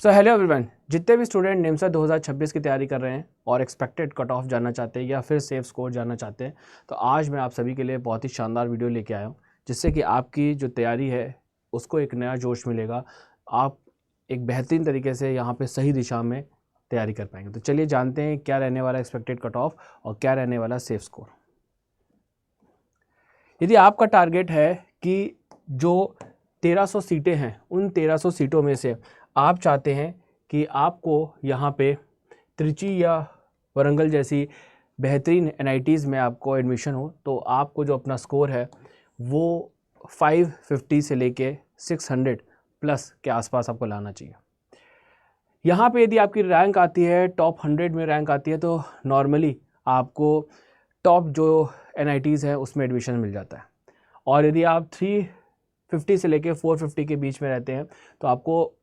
So hello everyone, जितने भी student निम्सा 2026 की तैयारी कर रहे हैं और एक्सपेक्टेड कट ऑफ जानना चाहते हैं या फिर सेफ स्कोर जानना चाहते हैं, तो आज मैं आप सभी के लिए बहुत ही शानदार वीडियो लेके आया हूँ, जिससे कि आपकी जो तैयारी है उसको एक नया जोश मिलेगा। आप एक बेहतरीन तरीके से यहाँ पे सही दिशा में तैयारी कर पाएंगे। तो चलिए जानते हैं क्या रहने वाला एक्सपेक्टेड कट ऑफ और क्या रहने वाला सेफ स्कोर। यदि आपका टारगेट है कि जो 1300 सीटें हैं, उन 1300 सीटों में से आप चाहते हैं कि आपको यहाँ पे त्रिची या वरंगल जैसी बेहतरीन एनआईटीज़ में आपको एडमिशन हो, तो आपको जो अपना स्कोर है वो 550 से लेके 600 प्लस के आसपास आपको लाना चाहिए। यहाँ पे यदि आपकी रैंक आती है टॉप 100 में रैंक आती है, तो नॉर्मली आपको टॉप जो एनआईटीज़ है उसमें एडमिशन मिल जाता है। और यदि आप 350 से लेके 450 के बीच में रहते हैं, तो आपको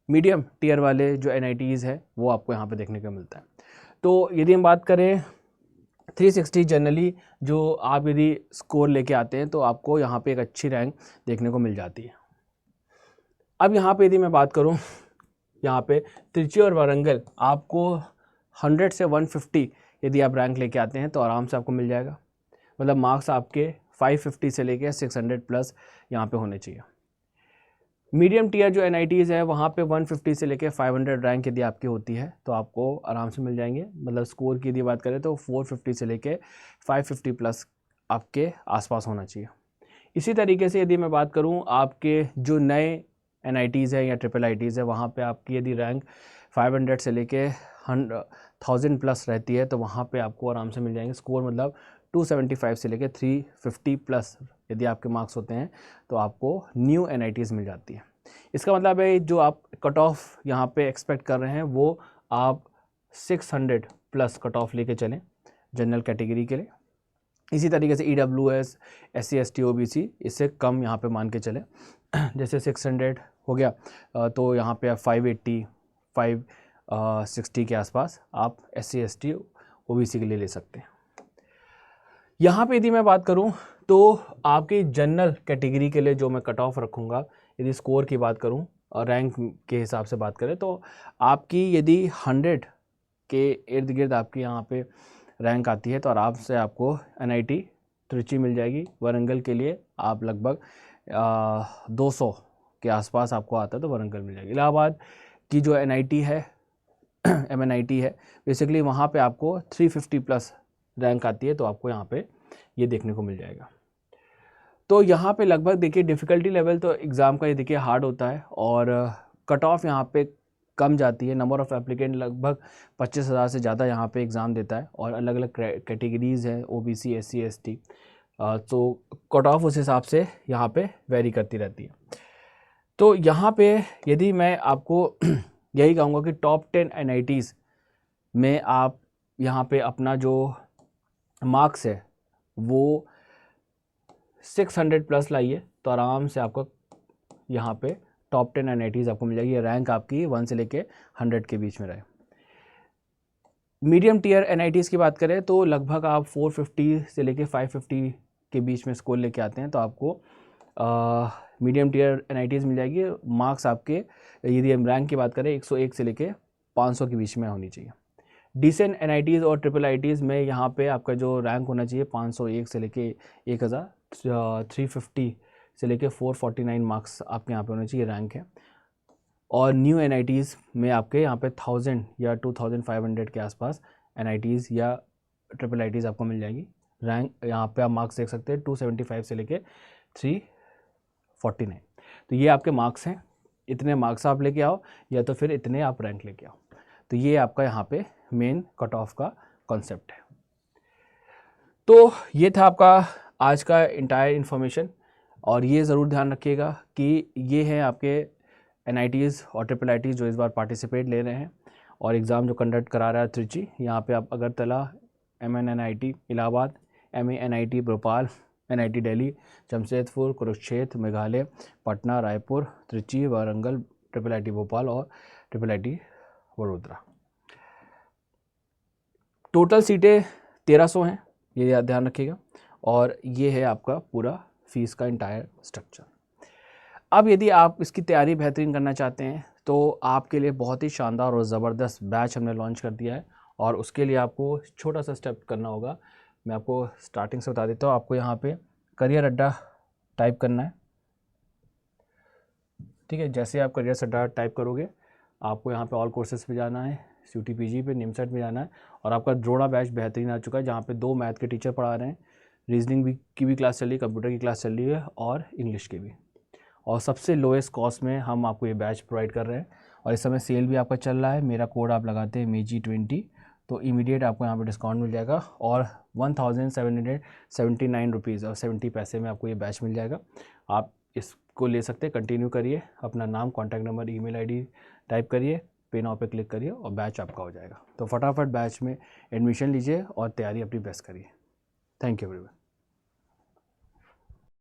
मीडियम टीयर वाले जो एनआईटीज़ है वो आपको यहाँ पे देखने को मिलता है। तो यदि हम बात करें 360 जनरली जो आप यदि स्कोर लेके आते हैं, तो आपको यहाँ पे एक अच्छी रैंक देखने को मिल जाती है। अब यहाँ पे यदि मैं बात करूँ, यहाँ पे त्रिची और वारंगल आपको 100 से 150 यदि आप रैंक लेके आते हैं तो आराम से आपको मिल जाएगा। मतलब मार्क्स आपके 550 से लेके 600 प्लस यहाँ पे होने चाहिए। मीडियम टीयर जो एनआईटीज़ है वहाँ पे 150 से लेके 500 रैंक यदि आपकी होती है तो आपको आराम से मिल जाएंगे। मतलब स्कोर की यदि बात करें तो 450 से लेके 550 प्लस आपके आसपास होना चाहिए। इसी तरीके से यदि मैं बात करूँ आपके जो नए एनआईटीज़ है या ट्रिपल आईटीज़ है, वहाँ पे आपकी यदि रैंक 500 से लेके 1000 प्लस रहती है तो वहाँ पे आपको आराम से मिल जाएंगे स्कोर। मतलब 275 से लेके 350 प्लस यदि आपके मार्क्स होते हैं तो आपको न्यू एनआईटीज़ मिल जाती है। इसका मतलब है जो आप कट ऑफ यहाँ पे एक्सपेक्ट कर रहे हैं वो आप 600 प्लस कट ऑफ लेके चलें जनरल कैटेगरी के लिए। इसी तरीके से EWS, SC ST OBC इससे कम यहाँ पे मान के चले। जैसे 600 हो गया तो यहाँ पे आप 580 560 के आसपास आप SC ST OBC के लिए ले सकते हैं। यहाँ पे यदि मैं बात करूँ तो आपकी जनरल कैटेगरी के लिए जो मैं कट ऑफ रखूँगा, यदि स्कोर की बात करूँ और रैंक के हिसाब से बात करें, तो आपकी यदि 100 के इर्द गिर्द आपकी यहाँ पे रैंक आती है तो आराम से आपको NIT त्रिची मिल जाएगी। वारंगल के लिए आप लगभग 200 के आसपास आपको आता है तो वारंगल मिल जाएगी। इलाहाबाद की जो NIT है MNIT है, बेसिकली वहाँ पे आपको 350 प्लस रैंक आती है तो आपको यहाँ पे ये देखने को मिल जाएगा। तो यहाँ पे लगभग देखिए डिफ़िकल्टी लेवल तो एग्ज़ाम का ये देखिए हार्ड होता है और कट ऑफ यहाँ पे कम जाती है। नंबर ऑफ़ एप्लीकेंट लगभग 25,000 से ज़्यादा यहाँ पे एग्ज़ाम देता है और अलग अलग कैटेगरीज़ हैं OBC SC ST, तो कट ऑफ उस हिसाब से यहाँ पे वेरी करती रहती है। तो यहाँ पे यदि मैं आपको यही कहूँगा कि टॉप 10 NITs में आप यहाँ पे अपना जो मार्क्स है वो 600 प्लस लाइए तो आराम से आपको यहाँ पे टॉप 10 NITs आपको मिल जाएगी। रैंक आपकी 1 से लेके 100 के बीच में रहे। मीडियम टीयर NITs की बात करें तो लगभग आप 450 से लेके 550 के बीच में स्कोर लेके आते हैं तो आपको मीडियम टीयर NITs मिल जाएगी। मार्क्स आपके यदि हम रैंक की बात करें 101 से लेके 500 के बीच में होनी चाहिए। डिसेंट NITs और ट्रिपल ITs में यहाँ पे आपका जो रैंक होना चाहिए 501 से लेके 1350 से लेके 449 मार्क्स आपके यहाँ पे होने चाहिए रैंक है। और न्यू NITs में आपके यहाँ पे 1000 या 2500 के आसपास NITs या ट्रिपल ITs आपको मिल जाएगी। रैंक यहाँ पे आप मार्क्स देख सकते हैं 275 से लेके 349। तो ये आपके मार्क्स हैं, इतने मार्क्स आप लेके आओ या तो फिर इतने आप रैंक लेके आओ। तो ये आपका यहाँ पे मेन कट ऑफ का कॉन्सेप्ट है। तो ये था आपका आज का इंटायर इन्फॉर्मेशन और ये ज़रूर ध्यान रखिएगा कि ये है आपके NITs और ट्रिपल ITs जो इस बार पार्टिसिपेट ले रहे हैं और एग्ज़ाम जो कंडक्ट करा रहा है त्रिची। यहाँ पे आप Agartala, MNNIT Allahabad, MANIT Bhopal, NIT Delhi, Jamshedpur, Kurukshetra Meghalaya, Patna, Raipur, Trichy, Warangal, triple IT Bhopal और ट्रिपल IT वडोदरा। टोटल सीटें 1300 हैं, ये ध्यान रखिएगा। और ये है आपका पूरा फीस का इंटायर स्ट्रक्चर। अब यदि आप इसकी तैयारी बेहतरीन करना चाहते हैं तो आपके लिए बहुत ही शानदार और ज़बरदस्त बैच हमने लॉन्च कर दिया है, और उसके लिए आपको छोटा सा स्टेप करना होगा। मैं आपको स्टार्टिंग से बता देता हूँ। आपको यहाँ पे करियर अड्डा टाइप करना है, ठीक है। जैसे आप करियर अड्डा टाइप करोगे आपको यहाँ पे ऑल कोर्सेज पे जाना है, CUTPG पे, निमसेट में जाना है, और आपका जोड़ा बैच बेहतरीन आ चुका है जहाँ पे 2 मैथ के टीचर पढ़ा रहे हैं, रीजनिंग भी की भी क्लास चल रही है, कंप्यूटर की क्लास चल रही है, और इंग्लिश की भी। और सबसे लोएस्ट कॉस्ट में हम आपको ये बैच प्रोवाइड कर रहे हैं, और इस समय सेल भी आपका चल रहा है। मेरा कोड आप लगाते हैं MEG20 तो इमीडिएट आपको यहाँ पे डिस्काउंट मिल जाएगा, और 1779 रुपीज़ और 70 पैसे में आपको ये बैच मिल जाएगा। आप इसको ले सकते हैं। कंटिन्यू करिए, अपना नाम, contact number, email ID type करिए, पे नाउ पे क्लिक करिए और बैच आपका हो जाएगा। तो फटाफट बैच में एडमिशन लीजिए और तैयारी अपनी बेस्ट करिए। Thank you everyone.